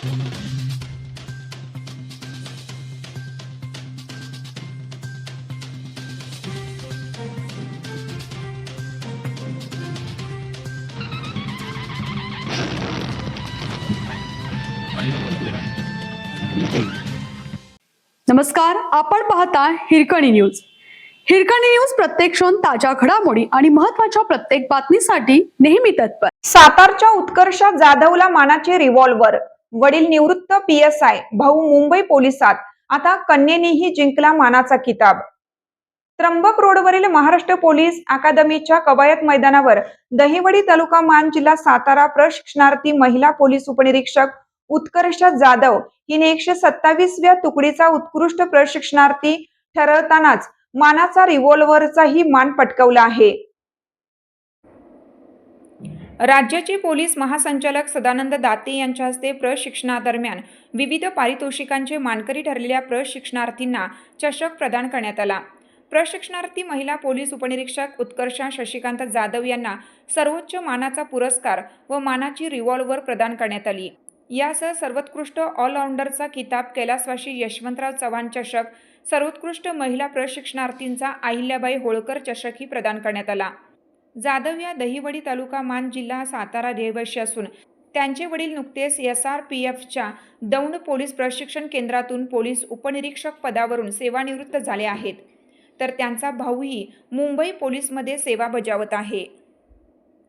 नमस्कार, आपण पाहता हिरकणी न्यूज. हिरकणी न्यूज प्रत्येक क्षण ताज्या घडामोडी आणि महत्त्वाच्या प्रत्येक बातमीसाठी नेहमी तत्पर. सातारच्या उत्कर्ष जाधवला मानाचे रिव्हॉल्वर. वडील निवृत्त PSI, भाऊ मुंबई पोलिसात. आता कन्येनेही जिंकला मानाचा किताब. त्र्यंबक रोडवरील महाराष्ट्र पोलीस अकादमीच्या कवायत मैदानावर दहिवडी तालुका मान जिल्हा सातारा प्रशिक्षणार्थी महिला पोलीस उपनिरीक्षक उत्कर्ष जाधव हिने 127व्या तुकडीचा उत्कृष्ट प्रशिक्षणार्थी ठरवतानाच मानाचा रिव्हॉल्वरचाही मान पटकावला आहे. राज्याचे पोलीस महासंचालक सदानंद दाते यांच्या हस्ते प्रशिक्षणादरम्यान विविध पारितोषिकांचे मानकरी ठरलेल्या प्रशिक्षणार्थींना चषक प्रदान करण्यात आला. प्रशिक्षणार्थी महिला पोलीस उपनिरीक्षक उत्कर्षा शशिकांत जाधव यांना सर्वोच्च मानाचा पुरस्कार व मानाची रिव्हॉल्वर प्रदान करण्यात आली. यासह सर्वोत्कृष्ट ऑलराऊंडरचा किताब, कैलासवासी यशवंतराव चव्हाण चषक, सर्वोत्कृष्ट महिला प्रशिक्षणार्थींचा अहिल्याबाई होळकर चषकही प्रदान करण्यात आला. जाधव या दहिवडी तालुका मान जिल्हा सातारा रहिवासी असून त्यांचे वडील नुकतेच SRPFच्या दौंड पोलीस प्रशिक्षण केंद्रातून पोलीस उपनिरीक्षक पदावरून सेवानिवृत्त झाले आहेत, तर त्यांचा भाऊही मुंबई पोलीसमध्ये सेवा बजावत आहे.